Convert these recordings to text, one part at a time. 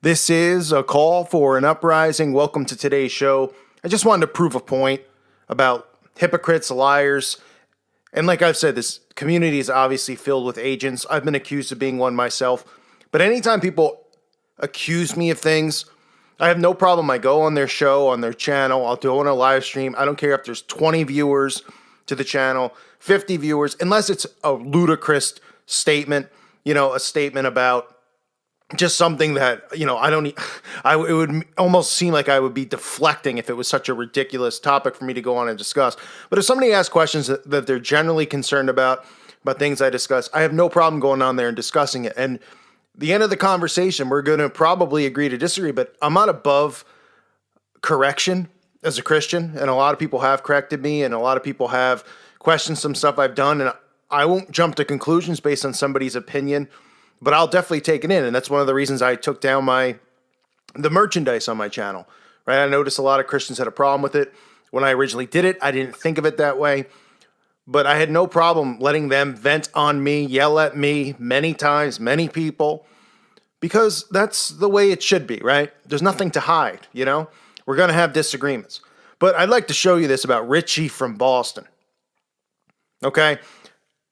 This is a call for an uprising. Welcome to today's show. I just wanted to prove a point about hypocrites, liars, and like I've said, this community is obviously filled with agents. I've been accused of being one myself. But anytime people accuse me of things, I have no problem. I go on their show, on their channel. I'll do it on a live stream. I don't care if there's 20 viewers to the channel, 50 viewers, unless it's a ludicrous statement, a statement about just something that, it would almost seem like I would be deflecting if it was such a ridiculous topic for me to go on and discuss. But if somebody asks questions that they're generally concerned about things I discuss, I have no problem going on there and discussing it. And the end of the conversation, we're going to probably agree to disagree, but I'm not above correction as a Christian. And a lot of people have corrected me, and a lot of people have questioned some stuff I've done. And I won't jump to conclusions based on somebody's opinion, but I'll definitely take it in. And that's one of the reasons I took down the merchandise on my channel, right? I noticed a lot of Christians had a problem with it. When I originally did it, I didn't think of it that way, but I had no problem letting them vent on me, yell at me many times, many people, because that's the way it should be, right? There's nothing to hide, We're going to have disagreements. But I'd like to show you this about Richie from Boston, okay?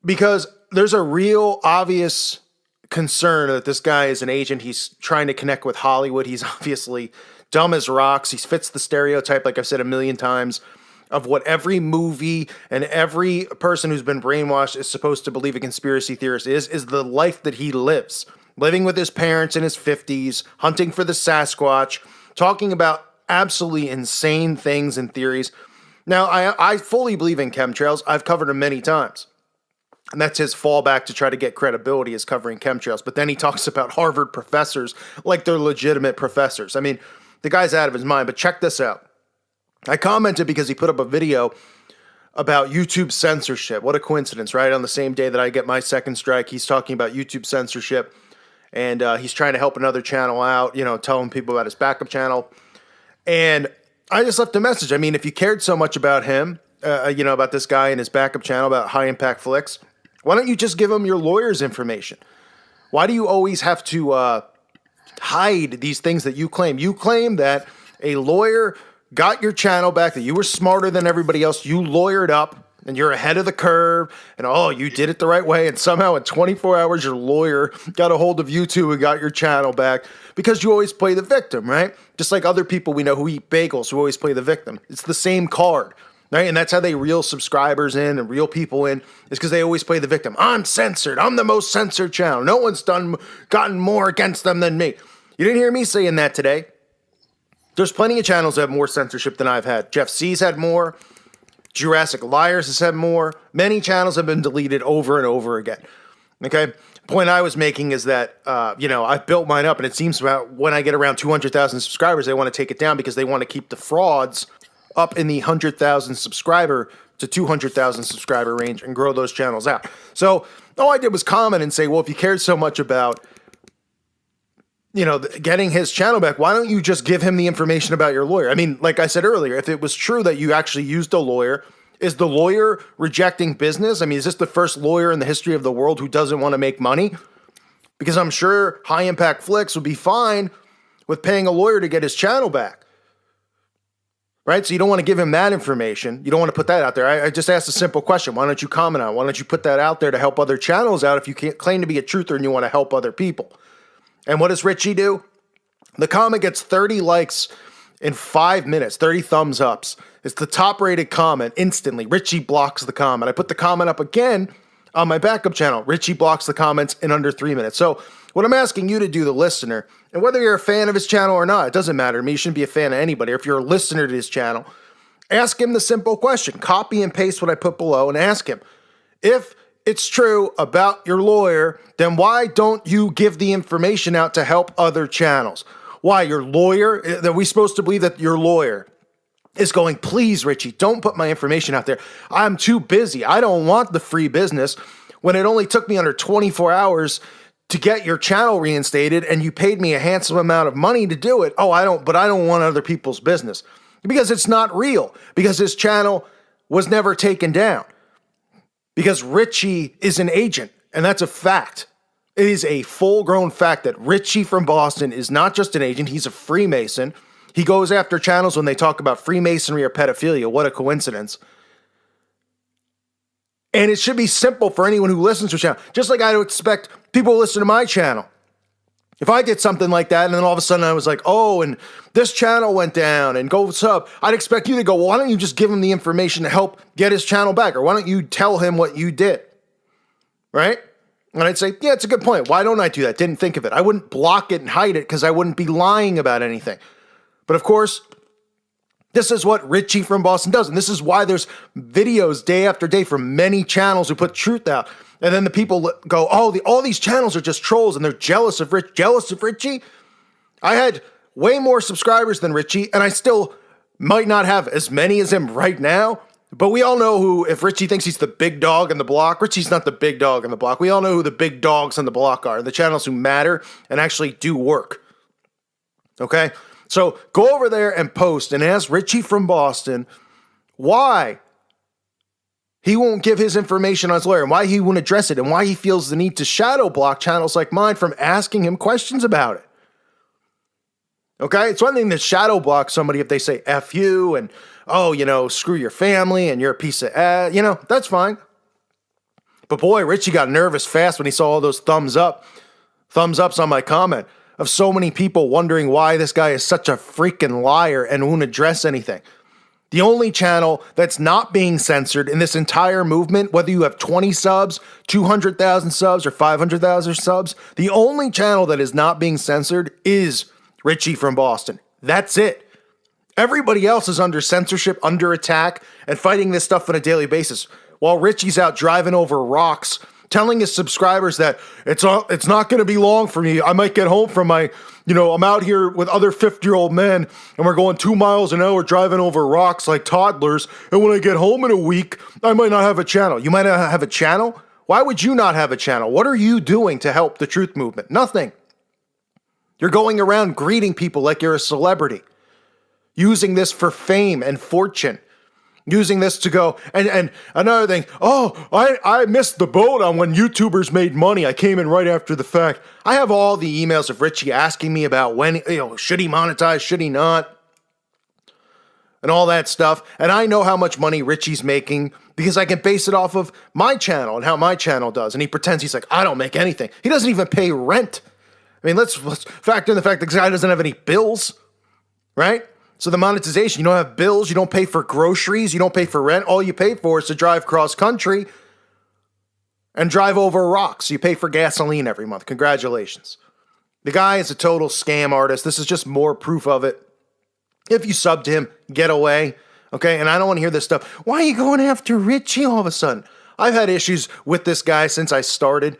Because there's a real obvious concern that this guy is an agent. He's trying to connect with Hollywood. He's obviously dumb as rocks. He fits the stereotype, like I've said a million times, of what every movie and every person who's been brainwashed is supposed to believe a conspiracy theorist is the life that he lives. Living with his parents in his 50s, hunting for the Sasquatch, talking about absolutely insane things and theories. Now, I fully believe in chemtrails. I've covered them many times. And that's his fallback to try to get credibility, is covering chemtrails. But then he talks about Harvard professors like they're legitimate professors. I mean, the guy's out of his mind. But check this out. I commented because he put up a video about YouTube censorship. What a coincidence, right? On the same day that I get my second strike, he's talking about YouTube censorship. And he's trying to help another channel out, telling people about his backup channel. And I just left a message. I mean, if you cared so much about him, about this guy and his backup channel, about High Impact Flicks, why don't you just give him your lawyer's information? Why do you always have to hide these things that you claim? You claim that a lawyer got your channel back, that you were smarter than everybody else, you lawyered up, and you're ahead of the curve, and you did it the right way, and somehow in 24 hours your lawyer got a hold of YouTube and got your channel back, because you always play the victim, right? Just like other people we know who eat bagels who always play the victim. It's the same card. Right? And that's how they reel subscribers in and reel people in, is because they always play the victim. I'm censored. I'm the most censored channel. No one's gotten more against them than me. You didn't hear me saying that today. There's plenty of channels that have more censorship than I've had. Jeff C's had more. Jurassic Liars has had more. Many channels have been deleted over and over again. Okay? Point I was making is that, I've built mine up, and it seems about when I get around 200,000 subscribers, they want to take it down because they want to keep the frauds up in the 100,000 subscriber to 200,000 subscriber range and grow those channels out. So all I did was comment and say, well, if you cared so much about, getting his channel back, why don't you just give him the information about your lawyer? I mean, like I said earlier, if it was true that you actually used a lawyer, is the lawyer rejecting business? I mean, is this the first lawyer in the history of the world who doesn't want to make money? Because I'm sure High Impact Flicks would be fine with paying a lawyer to get his channel back. Right? So you don't want to give him that information. You don't want to put that out there. I just asked a simple question. Why don't you comment on it? Why don't you put that out there to help other channels out if you can't claim to be a truther and you want to help other people? And what does Richie do? The comment gets 30 likes in 5 minutes, 30 thumbs ups. It's the top rated comment instantly. Richie blocks the comment. I put the comment up again on my backup channel. Richie blocks the comments in under 3 minutes. So what I'm asking you to do, the listener, and whether you're a fan of his channel or not, it doesn't matter to me. You shouldn't be a fan of anybody. Or if you're a listener to his channel, ask him the simple question. Copy and paste what I put below and ask him, if it's true about your lawyer, then why don't you give the information out to help other channels? Why, your lawyer, are we supposed to believe that your lawyer is going, please, Richie, don't put my information out there. I'm too busy. I don't want the free business, when it only took me under 24 hours to get your channel reinstated, and you paid me a handsome amount of money to do it. I don't want other people's business, because it's not real, because his channel was never taken down, because Richie is an agent, and that's a fact. It is a full-grown fact that Richie from Boston is not just an agent, he's a Freemason. He goes after channels when they talk about Freemasonry or pedophilia. What a coincidence. And it should be simple for anyone who listens to a channel. Just like I would expect people to listen to my channel. If I did something like that and then all of a sudden I was like, oh, and this channel went down and go sub, I'd expect you to go, well, why don't you just give him the information to help get his channel back? Or why don't you tell him what you did? Right? And I'd say, yeah, it's a good point. Why don't I do that? Didn't think of it. I wouldn't block it and hide it because I wouldn't be lying about anything. But of course, this is what Richie from Boston does. And this is why there's videos day after day from many channels who put truth out. And then the people go, oh, all these channels are just trolls and they're jealous of Richie. I had way more subscribers than Richie, and I still might not have as many as him right now. But we all know if Richie thinks he's the big dog in the block, Richie's not the big dog in the block. We all know who the big dogs in the block are, the channels who matter and actually do work. Okay? So go over there and post and ask Richie from Boston why he won't give his information on his lawyer and why he won't address it and why he feels the need to shadow block channels like mine from asking him questions about it. Okay? It's one thing to shadow block somebody if they say F you and, oh, screw your family and you're a piece of ass. That's fine. But boy, Richie got nervous fast when he saw all those thumbs ups on my comment of so many people wondering why this guy is such a freaking liar and won't address anything. The only channel that's not being censored in this entire movement, whether you have 20 subs, 200,000 subs, or 500,000 subs, the only channel that is not being censored is Richie from Boston. That's it. Everybody else is under censorship, under attack, and fighting this stuff on a daily basis, while Richie's out driving over rocks, telling his subscribers that it's not going to be long for me. I might get home from I'm out here with other 50-year-old men, and we're going 2 miles an hour driving over rocks like toddlers, and when I get home in a week, I might not have a channel. You might not have a channel? Why would you not have a channel? What are you doing to help the truth movement? Nothing. You're going around greeting people like you're a celebrity, using this for fame and fortune. Using this to go, and another thing, I missed the boat on when YouTubers made money. I came in right after the fact. I have all the emails of Richie asking me about when, should he monetize, should he not, and all that stuff. And I know how much money Richie's making because I can base it off of my channel and how my channel does. And he pretends he's like, I don't make anything. He doesn't even pay rent. I mean, let's factor in the fact that the guy doesn't have any bills, right? So the monetization, you don't have bills, you don't pay for groceries, you don't pay for rent. All you pay for is to drive cross country and drive over rocks. You pay for gasoline every month. Congratulations. The guy is a total scam artist. This is just more proof of it. If you sub to him, get away. Okay, and I don't want to hear this stuff. Why are you going after Richie all of a sudden? I've had issues with this guy since I started.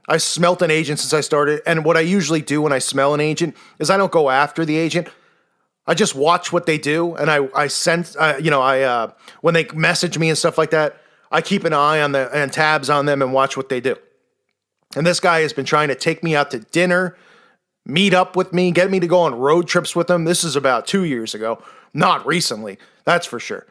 I smelt an agent since I started. And what I usually do when I smell an agent is I don't go after the agent. I just watch what they do, and I sense, when they message me and stuff like that, I keep an eye on and tabs on them and watch what they do. And this guy has been trying to take me out to dinner, meet up with me, get me to go on road trips with him. This is about 2 years ago, not recently, that's for sure.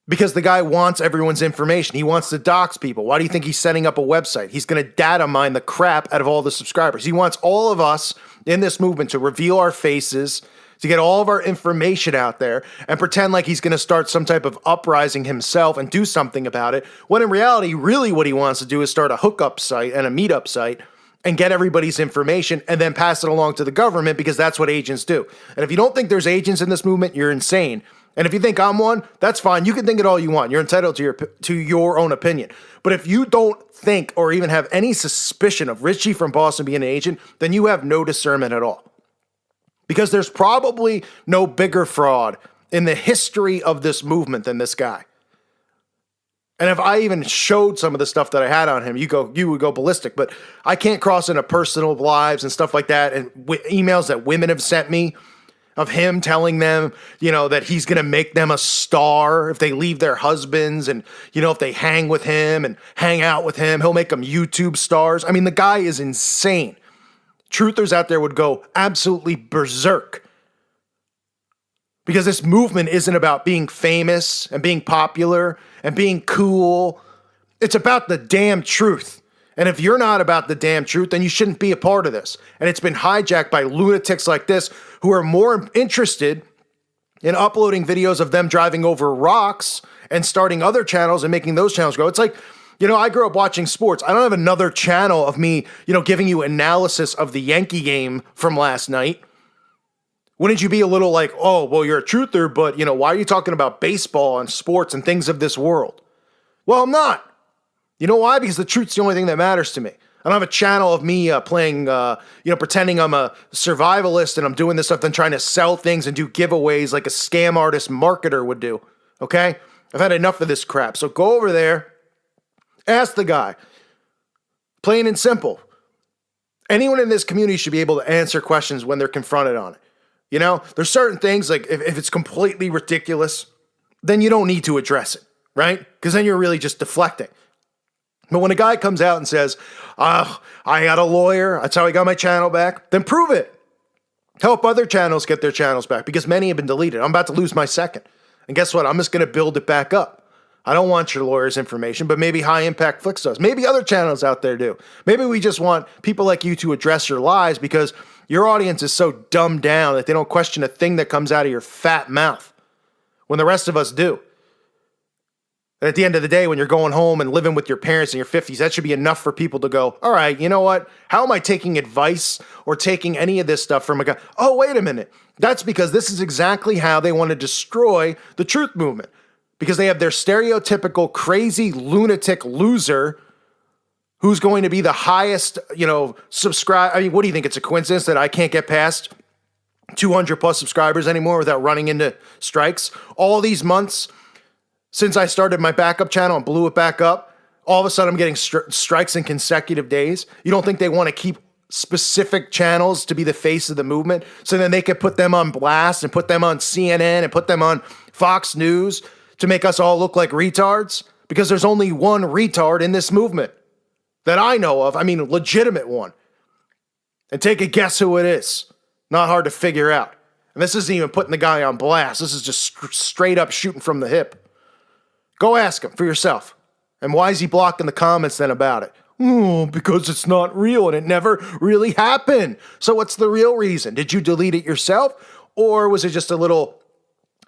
Because the guy wants everyone's information. He wants to dox people. Why do you think he's setting up a website? He's going to data mine the crap out of all the subscribers. He wants all of us in this movement to reveal our faces, to get all of our information out there and pretend like he's going to start some type of uprising himself and do something about it, when in reality, really what he wants to do is start a hookup site and a meetup site and get everybody's information and then pass it along to the government because that's what agents do. And if you don't think there's agents in this movement, you're insane. And if you think I'm one, that's fine. You can think it all you want. You're entitled to your own opinion. But if you don't think or even have any suspicion of Richie from Boston being an agent, then you have no discernment at all. Because there's probably no bigger fraud in the history of this movement than this guy. And if I even showed some of the stuff that I had on him, you would go ballistic. But I can't cross into personal lives and stuff like that, and emails that women have sent me of him telling them, that he's going to make them a star if they leave their husbands, and, if they hang with him and hang out with him, he'll make them YouTube stars. I mean, the guy is insane. Truthers out there would go absolutely berserk. Because this movement isn't about being famous and being popular and being cool. It's about the damn truth. And if you're not about the damn truth, then you shouldn't be a part of this. And it's been hijacked by lunatics like this who are more interested in uploading videos of them driving over rocks and starting other channels and making those channels grow. It's like, I grew up watching sports. I don't have another channel of me, giving you analysis of the Yankee game from last night. Wouldn't you be a little like, oh, well, you're a truther, but, why are you talking about baseball and sports and things of this world? Well, I'm not. You know why? Because the truth's the only thing that matters to me. I don't have a channel of me playing, pretending I'm a survivalist and I'm doing this stuff and trying to sell things and do giveaways like a scam artist marketer would do, okay? I've had enough of this crap. So go over there, ask the guy. Plain and simple. Anyone in this community should be able to answer questions when they're confronted on it. There's certain things, like if it's completely ridiculous, then you don't need to address it, right? Because then you're really just deflecting. But when a guy comes out and says, I got a lawyer, that's how I got my channel back, then prove it. Help other channels get their channels back because many have been deleted. I'm about to lose my second. And guess what? I'm just going to build it back up. I don't want your lawyer's information, but maybe High Impact Flicks does. Maybe other channels out there do. Maybe we just want people like you to address your lies because your audience is so dumbed down that they don't question a thing that comes out of your fat mouth when the rest of us do. And at the end of the day, when you're going home and living with your parents in your 50s, that should be enough for people to go, all right, you know what? How am I taking advice or taking any of this stuff from a guy? Oh, wait a minute. That's because this is exactly how they want to destroy the truth movement. Because they have their stereotypical crazy lunatic loser who's going to be the highest, subscribe. I mean, what do you think? It's a coincidence that I can't get past 200 plus subscribers anymore without running into strikes? All these months since I started my backup channel and blew it back up, all of a sudden I'm getting strikes in consecutive days. You don't think they want to keep specific channels to be the face of the movement so then they could put them on blast and put them on CNN and put them on Fox News to make us all look like retards? Because there's only one retard in this movement that I know of. I mean, a legitimate one. And take a guess who it is. Not hard to figure out. And this isn't even putting the guy on blast. This is just straight up shooting from the hip. Go ask him for yourself. And why is he blocking the comments then about it? Oh, because it's not real and it never really happened. So what's the real reason? Did you delete it yourself? Or was it just a little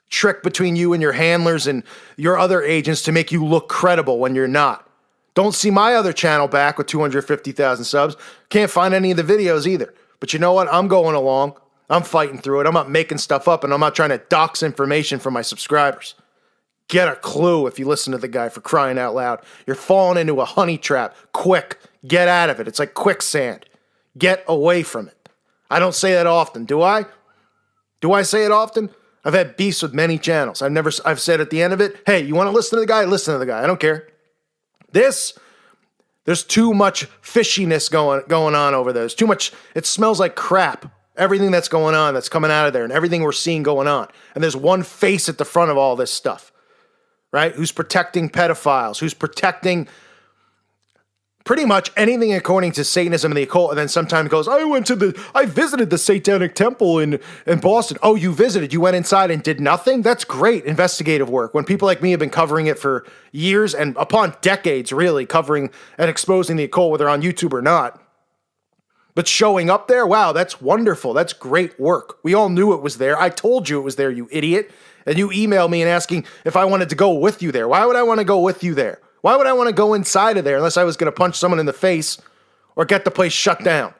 trick between you and your handlers and your other agents to make you look credible when you're not? Don't see my other channel back with 250,000 subs. Can't find any of the videos either. But you know what? I'm going along. I'm fighting through it. I'm not making stuff up and I'm not trying to dox information from my subscribers. Get a clue if you listen to the guy, for crying out loud. You're falling into a honey trap. Quick, get out of it. It's like quicksand. Get away from it. I don't say that often, do I? Do I say it often? I've had beefs with many channels. I've said at the end of it, hey, you want to listen to the guy? Listen to the guy. I don't care. There's too much fishiness going on over there. There's too much. It smells like crap. Everything that's going on, that's coming out of there, and everything we're seeing going on. And there's one face at the front of all this stuff. Right? Who's protecting pedophiles, who's protecting pretty much anything according to Satanism and the occult, and then sometimes goes, I visited the Satanic Temple in Boston. Oh, you visited, you went inside and did nothing? That's great investigative work. When people like me have been covering it for years and upon decades, really, covering and exposing the occult, whether on YouTube or not. But showing up there, wow, that's wonderful. That's great work. We all knew it was there. I told you it was there, you idiot. And you emailed me and asking if I wanted to go with you there. Why would I want to go with you there? Why would I want to go inside of there unless I was going to punch someone in the face or get the place shut down?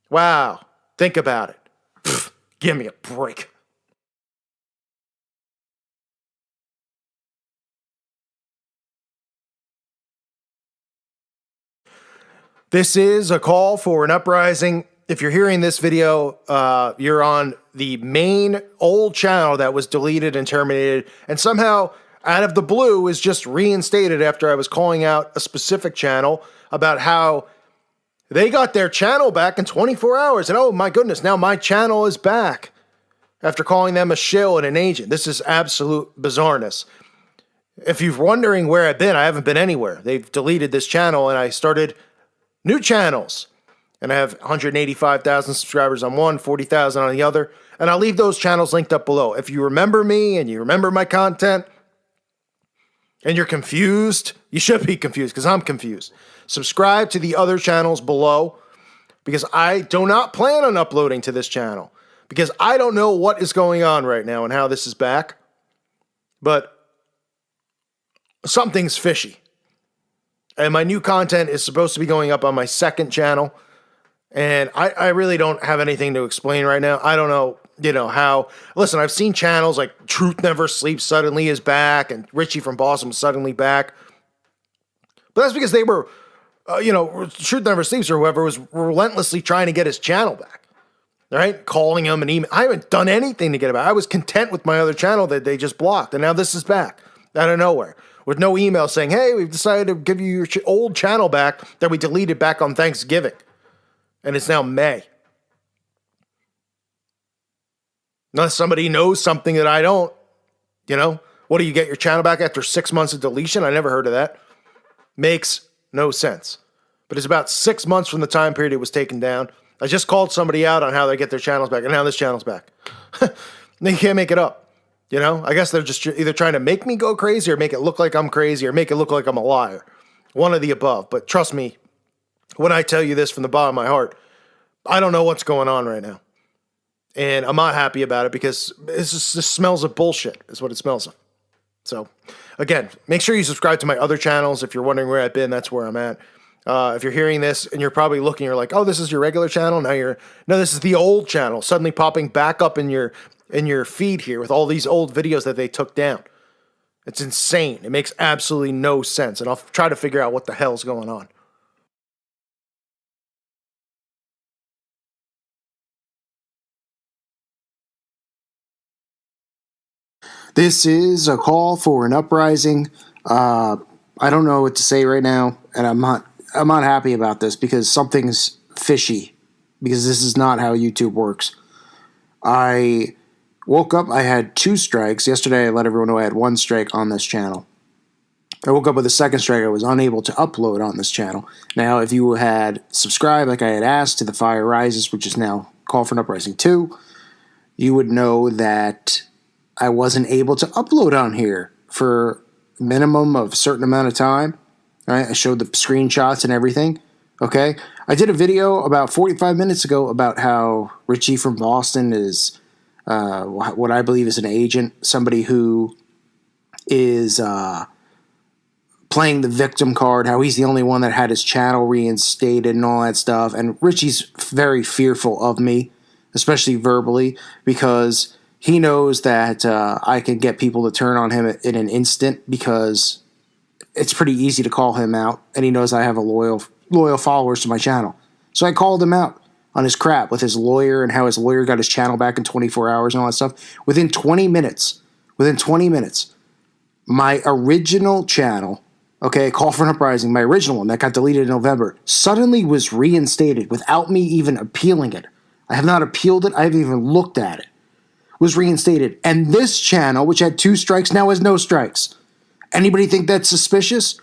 Wow. Think about it. Pfft, give me a break. This is a call for an uprising. If you're hearing this video, you're on the main old channel that was deleted and terminated, and somehow, out of the blue, is just reinstated after I was calling out a specific channel about how they got their channel back in 24 hours. And oh my goodness, now my channel is back after calling them a shill and an agent. This is absolute bizarreness. If you're wondering where I've been, I haven't been anywhere. They've deleted this channel, and I started new channels. And I have 185,000 subscribers on one, 40,000 on the other. And I'll leave those channels linked up below. If you remember me and you remember my content, and you're confused, you should be confused because I'm confused. Subscribe to the other channels below because I do not plan on uploading to this channel because I don't know what is going on right now and how this is back. But something's fishy. And my new content is supposed to be going up on my second channel. And I really don't have anything to explain right now. I don't know, how. Listen, I've seen channels like Truth Never Sleeps suddenly is back and Richie from Boston suddenly back. But that's because they were, Truth Never Sleeps or whoever was relentlessly trying to get his channel back. Right? Calling him and email. I haven't done anything to get it back. I was content with my other channel that they just blocked. And now this is back out of nowhere with no email saying, hey, we've decided to give you your old channel back that we deleted back on Thanksgiving. And it's now May. Unless somebody knows something that I don't, what do you get your channel back after 6 months of deletion? I never heard of that. Makes no sense. But it's about 6 months from the time period it was taken down. I just called somebody out on how they get their channels back, and now this channel's back. You can't make it up. I guess they're just either trying to make me go crazy or make it look like I'm crazy or make it look like I'm a liar. One of the above. But trust me, when I tell you this from the bottom of my heart, I don't know what's going on right now. And I'm not happy about it because this smells of bullshit is what it smells of. So, again, make sure you subscribe to my other channels. If you're wondering where I've been, that's where I'm at. If you're hearing this and you're probably looking, you're like, oh, this is your regular channel? No, this is the old channel suddenly popping back up in your feed here with all these old videos that they took down. It's insane. It makes absolutely no sense. And I'll try to figure out what the hell's going on. This is a call for an uprising. I don't know what to say right now, and I'm not happy about this because something's fishy. Because this is not how YouTube works. I woke up. I had 2 strikes yesterday. I let everyone know I had 1 strike on this channel. I woke up with a 2nd strike. I was unable to upload on this channel. Now, if you had subscribed, like I had asked, to the Fire Rises, which is now Call for an Uprising 2, you would know that I wasn't able to upload on here for a minimum of a certain amount of time. Right? I showed the screenshots and everything. Okay? I did a video about 45 minutes ago about how Richie from Boston is what I believe is an agent, somebody who is playing the victim card, how he's the only one that had his channel reinstated and all that stuff. And Richie's very fearful of me, especially verbally, because he knows that I can get people to turn on him in an instant because it's pretty easy to call him out, and he knows I have a loyal followers to my channel. So I called him out on his crap with his lawyer and how his lawyer got his channel back in 24 hours and all that stuff. Within 20 minutes, my original channel, okay, Call for an Uprising, my original one that got deleted in November, suddenly was reinstated without me even appealing it. I have not appealed it. I haven't even looked at it. Was reinstated. And this channel, which had 2 strikes, now has no strikes. Anybody think that's suspicious?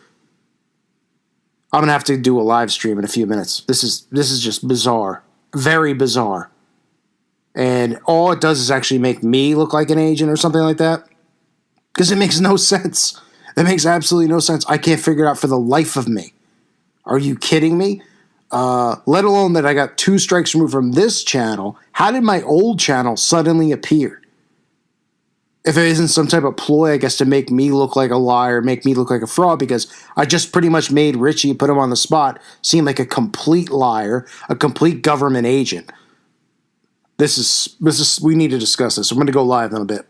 I'm going to have to do a live stream in a few minutes. This is just bizarre. Very bizarre. And all it does is actually make me look like an agent or something like that. Because it makes no sense. That makes absolutely no sense. I can't figure it out for the life of me. Are you kidding me? Let alone that I got 2 strikes removed from this channel. How did my old channel suddenly appear? If it isn't some type of ploy, I guess, to make me look like a liar, make me look like a fraud, because I just pretty much made Richie, put him on the spot, seem like a complete liar, a complete government agent. We need to discuss this. I'm going to go live in a bit.